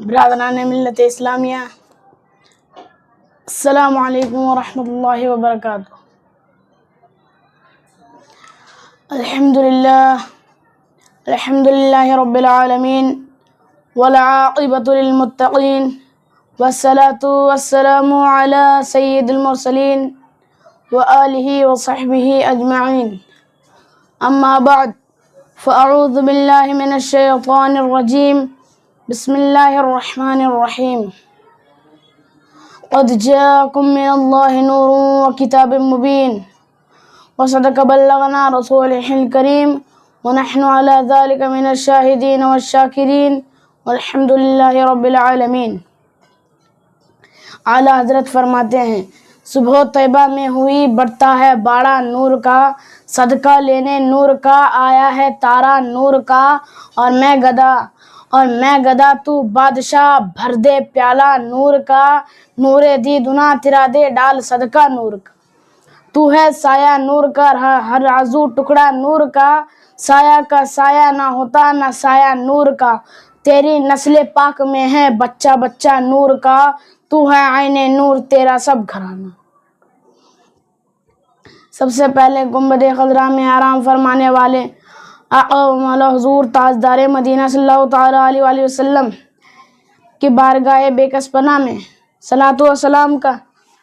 برادران ملت اسلامیہ، السلام علیکم ورحمۃ اللہ وبرکاتہ۔ الحمدللہ رب العالمین والعاقبۃ للمتقین والصلاة والسلام علی سید المرسلین وآلہ وصحبہ اجمعین، اما بعد فاعوذ باللہ من الشیطان الرجیم، بسم اللہ الرحمن الرحیم۔ قد جاءکم من اللہ نور وکتاب مبین وصدق بلغنا رسولہ الکریم ونحن علی ذلک من الشاہدین والشاکرین والحمد للہ رب العالمین۔ اعلیٰ حضرت فرماتے ہیں، صبح طیبہ میں ہوئی بڑھتا ہے باڑا نور کا، صدقہ لینے نور کا آیا ہے تارا نور کا، اور میں گدا تو بادشاہ بھر دے پیالہ نور کا، نور دی دنا تیرا دے ڈال صدقہ نور کا۔ تو ہے سایہ نور کا، ہر عضو ٹکڑا نور کا، سایہ کا سایہ نہ ہوتا نہ سایہ نور کا، تیری نسل پاک میں ہے بچہ بچہ نور کا، تو ہے عین نور تیرا سب گھرانہ۔ سب سے پہلے گنبد خضرا میں آرام فرمانے والے آقا و مولا حضور تاجدار مدینہ صلی اللہ تعالیٰ علیہ وآلہ وسلم کی بارگاہ بے کس پناہ میں صلاۃ و سلام کا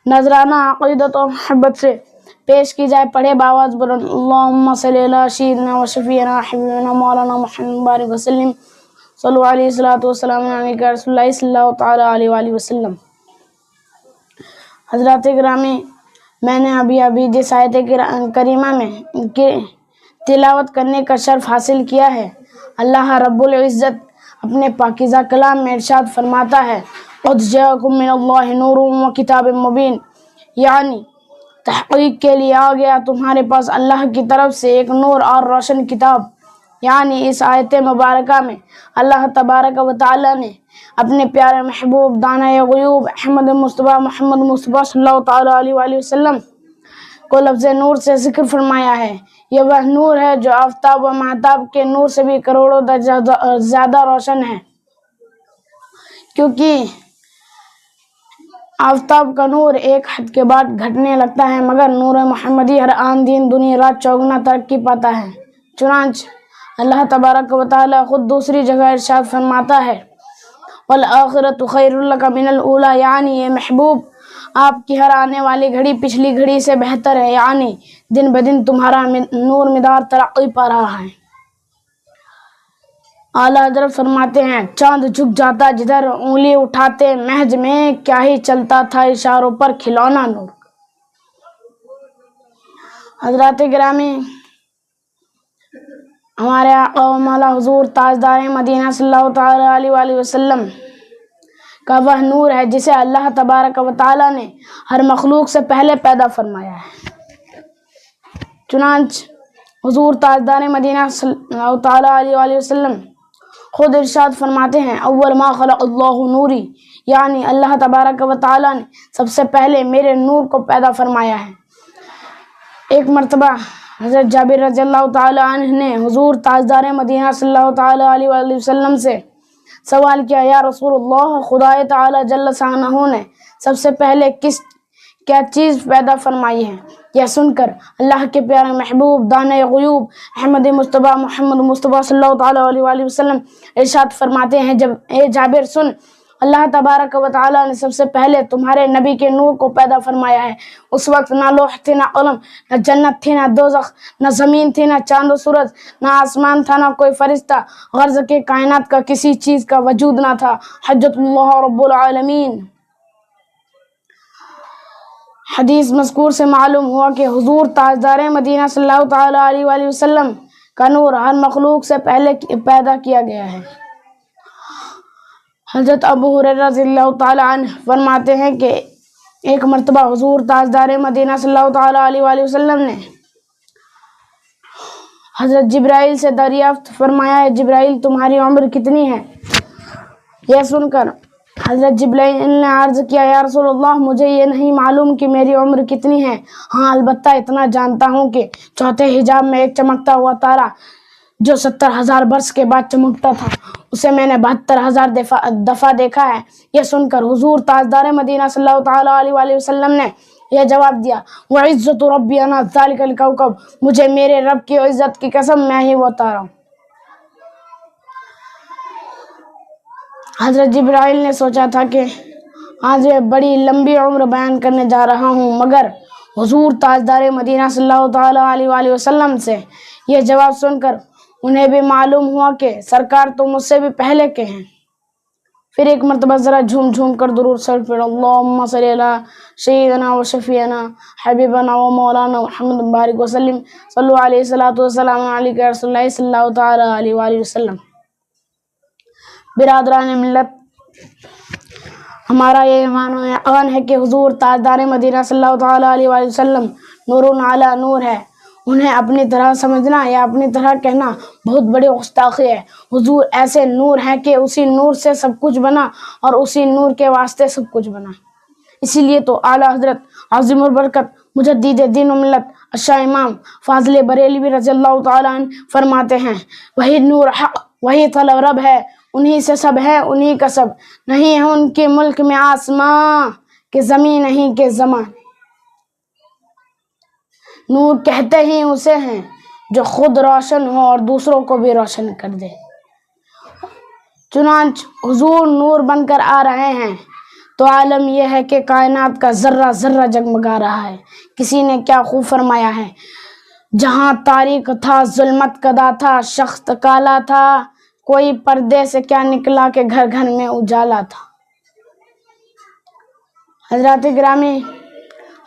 نذرانہ عقیدت و محبت سے پیش کی جائے۔ پڑھے باواز بلند، اللہم صلی علی سیدنا و شفیعنا حبیبنا مولانا محمد بارک وسلم، صلو علیہ الصلاۃ والسلام علیک رسول اللہ صلی اللہ تعالیٰ علیہ وآلہ وسلم۔ حضرات گرامی، میں نے ابھی جس آیت کریمہ میں تلاوت کرنے کا شرف حاصل کیا ہے، اللہ رب العزت اپنے پاکیزہ کلام میں ارشاد فرماتا ہے، قد جاءکم من اللہ نور و کتاب مبین، یعنی تحقیق کے لیے آ گیا تمہارے پاس اللہ کی طرف سے ایک نور اور روشن کتاب۔ یعنی اس آیت مبارکہ میں اللہ تبارک و تعالی نے اپنے پیارے محبوب دانۂ غیوب احمد مصطفیٰ محمد مصطفیٰ صلی اللہ تعالیٰ علیہ وآلہ وسلم کو لفظ نور سے ذکر فرمایا ہے۔ یہ وہ نور ہے جو آفتاب و مہتاب کے نور سے بھی کروڑوں درجہ زیادہ روشن ہے، کیونکہ آفتاب کا نور ایک حد کے بعد گھٹنے لگتا ہے، مگر نور محمدی ہر آن دن دنیا رات چوگنا ترقی پاتا ہے۔ چنانچہ اللہ تبارک و تعالی خود دوسری جگہ ارشاد فرماتا ہے، وَالْآخِرَةُ خَيْرٌ لَكَ مِنَ الْأُولَىٰ، یعنی یہ محبوب آپ کی ہر آنے والی گھڑی پچھلی گھڑی سے بہتر ہے، یعنی دن بدن تمہارا نور مدار ترقی پا رہا ہے۔ اعلیٰ حضرت فرماتے ہیں، چاند جھک جاتا جدھر انگلی اٹھاتے محض میں، کیا ہی چلتا تھا اشاروں پر کھلونا نور۔ حضرات گرامی، ہمارے آقا و مولا حضور تاجدار مدینہ صلی اللہ تعالیٰ علیہ وآلہ وسلم کا وہ نور ہے جسے اللہ تبارک و تعالیٰ نے ہر مخلوق سے پہلے پیدا فرمایا ہے۔ چنانچہ حضور تاجدار مدینہ صلی اللہ تعالیٰ علیہ وآلہ وسلم خود ارشاد فرماتے ہیں، اول ما خلق اللہ نوری، یعنی اللہ تبارک و تعالیٰ نے سب سے پہلے میرے نور کو پیدا فرمایا ہے۔ ایک مرتبہ حضرت جابر رضی اللہ تعالیٰ عنہ نے حضور تاجدار مدینہ صلی اللہ تعالیٰ علیہ وآلہ وسلم سے سوال کیا، یا رسول اللہ، خدائے تعالیٰ جل شانہ نے سب سے پہلے کیا چیز پیدا فرمائی ہے؟ یہ سن کر اللہ کے پیارے محبوب دانۂ غیوب احمد مصطفیٰ محمد مصطفیٰ صلی اللہ تعالیٰ علیہ وآلہ وسلم ارشاد فرماتے ہیں، جب اے جابر سن، اللہ تبارک و تعالیٰ نے سب سے پہلے تمہارے نبی کے نور کو پیدا فرمایا ہے۔ اس وقت نہ لوح تھے، نہ قلم، نہ جنت تھی، نہ دوزخ، نہ زمین تھی، نہ چاند و سورج، نہ آسمان تھا، نہ کوئی فرشتہ، غرض کے کائنات کا کسی چیز کا وجود نہ تھا۔ حجت اللہ رب العالمین۔ حدیث مذکور سے معلوم ہوا کہ حضور تاجدار مدینہ صلی اللہ تعالیٰ علیہ وآلہ وسلم کا نور ہر مخلوق سے پہلے پیدا کیا گیا ہے۔ حضرت ابو ہریرہ رضی اللہ تعالیٰ عنہ فرماتے ہیں کہ ایک مرتبہ حضور تاجدار مدینہ صلی اللہ تعالیٰ علیہ وآلہ وسلم نے حضرت جبرائیل سے دریافت فرمایا ہے، جبرائیل تمہاری عمر کتنی ہے؟ یہ سن کر حضرت جبرائیل نے عرض کیا، یا رسول اللہ، مجھے یہ نہیں معلوم کہ میری عمر کتنی ہے، ہاں البتہ اتنا جانتا ہوں کہ چوتھے حجاب میں ایک چمکتا ہوا تارا جو 70,000 برس کے بعد چمکتا تھا، اسے میں نے 72,000 دفعہ دیکھا ہے۔ یہ سن کر حضور تاجدار مدینہ صلی اللہ تعالیٰ علیہ وآلہ وسلم نے یہ جواب دیا، وعزت ربی انا ذالک الکوکب، مجھے میرے رب کی عزت کی قسم میں ہی وہ تارا ہوں۔ حضرت جبرائیل نے سوچا تھا کہ آج میں بڑی لمبی عمر بیان کرنے جا رہا ہوں، مگر حضور تاجدار مدینہ صلی اللہ تعالیٰ علیہ وآلہ وسلم سے یہ جواب سن کر انہیں بھی معلوم ہوا کہ سرکار تو مجھ سے بھی پہلے کے ہیں۔ پھر ایک مرتبہ ذرا جھوم جھوم کر درود شریف پڑھ، اللہم صلی علی سیدنا و شفیعنا حبیبنا و مولانا محمد بارک وسلم، صلو علیہ الصلوۃ والسلام علیک یا رسول اللہ صلی اللہ تعالیٰ علیہ وآلہ وسلم۔ برادران ملت، ہمارا یہ ایمان و یقین ہے کہ حضور تاجدار مدینہ صلی اللہ تعالیٰ علیہ وآلہ وسلم نور علی نور ہے۔ انہیں اپنی طرح سمجھنا یا اپنی طرح کہنا بہت بڑی گستاخی ہے۔ حضور ایسے نور ہیں کہ اسی نور سے سب کچھ بنا اور اسی نور کے واسطے سب کچھ بنا۔ اسی لیے تو اعلیٰ حضرت عظیم البرکت مجدد دین و ملت الشاہ امام فاضل بریلوی رضی اللہ تعالیٰ عنہ فرماتے ہیں، وہی نور حق، وہی طلب رب ہے، انہی سے سب ہے، انہی کا سب، نہیں ہے ان کے ملک میں آسماں کہ زمین نہیں کہ زمان۔ نور کہتے ہی اسے ہیں جو خود روشن ہو اور دوسروں کو بھی روشن کر دے۔ چنانچہ حضور نور بن کر آ رہے ہیں تو عالم یہ ہے کہ کائنات کا ذرہ ذرہ جگمگا رہا ہے۔ کسی نے کیا خوب فرمایا ہے، جہاں تاریک تھا ظلمت کدا تھا، شخص کالا تھا، کوئی پردے سے کیا نکلا کہ گھر گھر میں اجالا تھا۔ حضرات گرامی،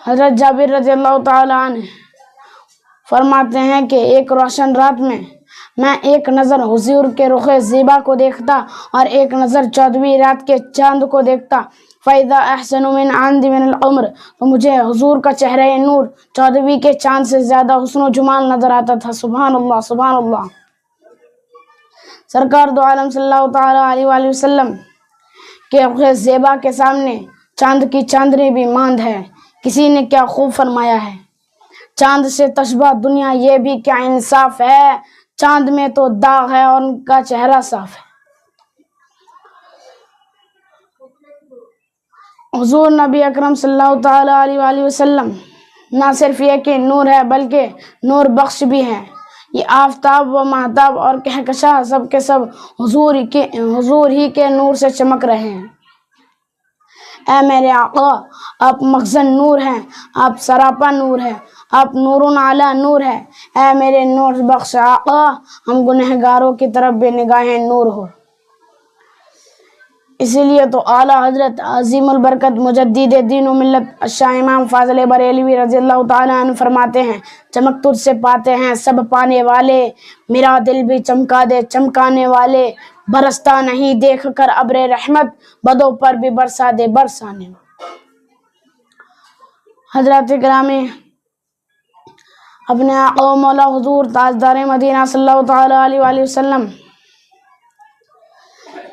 حضرت جابر رضی اللہ تعالیٰ عنہ فرماتے ہیں کہ ایک روشن رات میں ایک نظر حضور کے رخ زیبا کو دیکھتا اور ایک نظر 14ویں رات کے چاند کو دیکھتا، فَإِذَا أَحْسَنُ مِنْ عَنْدِ مِنَ الْعُمْرِ، تو مجھے حضور کا چہرہ نور 14ویں کے چاند سے زیادہ حسن و جمال نظر آتا تھا۔ سبحان اللہ، سبحان اللہ۔ سرکار دو عالم صلی اللہ تعالیٰ علیہ وآلہ وسلم کے رخ زیبا کے سامنے چاند کی چاندنی بھی ماند ہے۔ کسی نے کیا خوب فرمایا ہے، چاند سے تشبہ دنیا یہ بھی کیا انصاف ہے، چاند میں تو داغ ہے اور ان کا چہرہ صاف ہے۔ حضور نبی اکرم صلی اللہ تعالیٰ علیہ وآلہ وسلم نہ صرف یہ کہ نور ہے بلکہ نور بخش بھی ہیں۔ یہ آفتاب و مہتاب اور کہکشاں سب کے سب حضور ہی کے نور سے چمک رہے ہیں۔ اے میرے آقا، آپ مخزن نور ہیں، آپ سراپا نور ہیں، آپ نور علی نور ہے۔ اے میرے نور بخش آقا، ہم گنہگاروں کی طرف بے نگاہیں نور ہو۔ اسی لیے تو اعلیٰ حضرت عظیم البرکت مجدد دین و ملت الشاہ امام فاضل بریلوی رضی اللہ تعالیٰ عنہ فرماتے ہیں، چمک تجھ سے پاتے ہیں سب پانے والے، میرا دل بھی چمکا دے چمکانے والے، برستا نہیں دیکھ کر ابر رحمت، بدوں پر بھی برسا دے برسانے والے۔ حضرات گرامی، اپنے آقا و مولا حضور تاجدار مدینہ صلی اللہ تعالیٰ علیہ وآلہ وسلم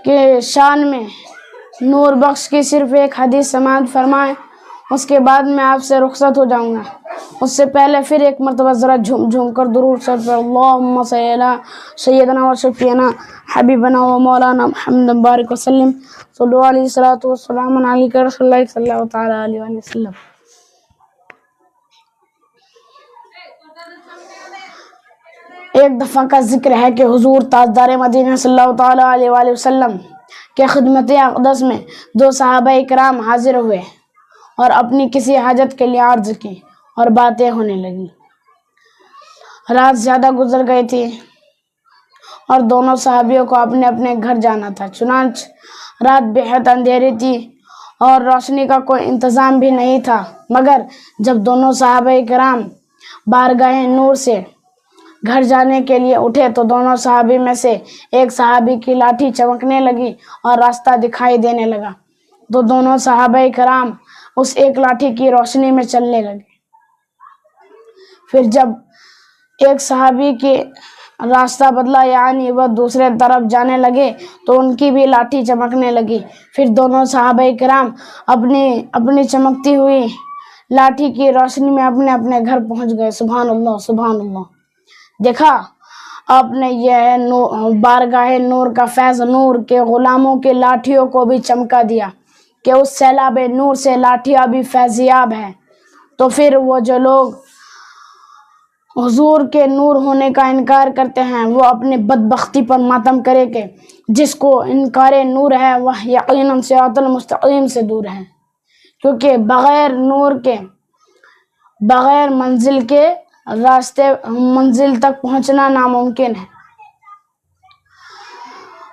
کے شان میں نور بخش کی صرف ایک حدیث سماعت فرمائیں، اس کے بعد میں آپ سے رخصت ہو جاؤں گا۔ اس سے پہلے پھر ایک مرتبہ ذرا جھوم جھوم کر درود شریف پڑھ، اللہم صلی علی سیدنا و شفیعنا حبیبنا و مولانا محمد بارک وسلم، صلو علیہ الصلوۃ والسلام علیک یا رسول اللہ صلی اللہ تعالیٰ علیہ وآلہ وسلم۔ ایک دفعہ کا ذکر ہے کہ حضور تاجدار مدینہ صلی اللہ تعالیٰ علیہ وآلہ وسلم کے خدمت اقدس میں 2 صحابہ کرام حاضر ہوئے اور اپنی کسی حاجت کے لیے عرض کی اور باتیں ہونے لگی۔ رات زیادہ گزر گئی تھی اور دونوں صحابیوں کو اپنے اپنے گھر جانا تھا۔ چنانچہ رات بہت اندھیری تھی اور روشنی کا کوئی انتظام بھی نہیں تھا، مگر جب دونوں صحابہ کرام بارگاہ نور سے گھر جانے کے لیے اٹھے تو دونوں صحابی میں سے ایک صحابی کی لاٹھی چمکنے لگی اور راستہ دکھائی دینے لگا، تو دونوں صحابہ کرام اس ایک لاٹھی کی روشنی میں چلنے لگے۔ پھر جب ایک صحابی کی راستہ بدلا، یعنی وہ دوسرے طرف جانے لگے، تو ان کی بھی لاٹھی چمکنے لگی۔ پھر دونوں صحابہ کرام اپنی چمکتی ہوئی لاٹھی کی روشنی میں اپنے اپنے گھر پہنچ گئے۔ سبحان اللہ، سبحان اللہ۔ دیکھا آپ نے یہ بارگاہ نور کا فیض نور کے غلاموں کے لاٹھیوں کو بھی چمکا دیا کہ اس سیلاب نور سے لاٹھیاں بھی فیضیاب ہیں۔ تو پھر وہ جو لوگ حضور کے نور ہونے کا انکار کرتے ہیں وہ اپنی بدبختی پر ماتم کرے کہ جس کو انکار نور ہے وہ یقیناً صراط المستقیم سے دور ہے، کیونکہ بغیر نور کے بغیر منزل کے منزل تک پہنچنا ناممکن ہے۔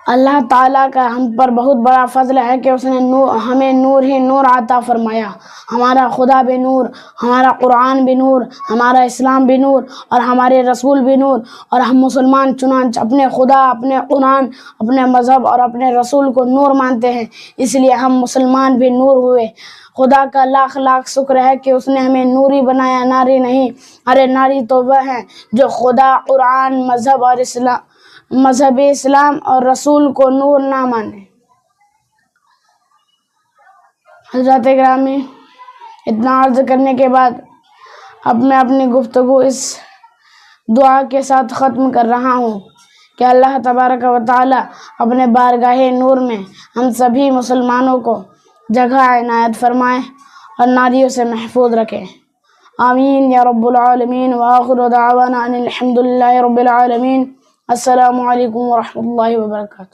اللہ تعالیٰ کا ہم پر بہت بڑا فضل ہے کہ اس نے ہمیں نور ہی نور عطا فرمایا۔ ہمارا خدا بھی نور، ہمارا قرآن بھی نور، ہمارا اسلام بھی نور اور ہمارے رسول بھی نور، اور ہم مسلمان چنانچہ اپنے خدا، اپنے قرآن، اپنے مذہب اور اپنے رسول کو نور مانتے ہیں، اس لیے ہم مسلمان بھی نور ہوئے۔ خدا کا لاکھ لاکھ شکر ہے کہ اس نے ہمیں نوری بنایا، ناری نہیں۔ ارے ناری تو وہ ہیں جو خدا، قرآن، مذہب اسلام اور رسول کو نور نہ مانے۔ حضرات گرامی، اتنا عرض کرنے کے بعد اب میں اپنی گفتگو اس دعا کے ساتھ ختم کر رہا ہوں کہ اللہ تبارک و تعالی اپنے بارگاہ نور میں ہم سبھی مسلمانوں کو جگہ عنایت فرمائے اور ناریوں سے محفوظ رکھے۔ آمین یا رب العالمین، وآخر دعوانا ان الحمد للہ رب العالمین۔ السلام علیکم ورحمۃ اللہ وبرکاتہ۔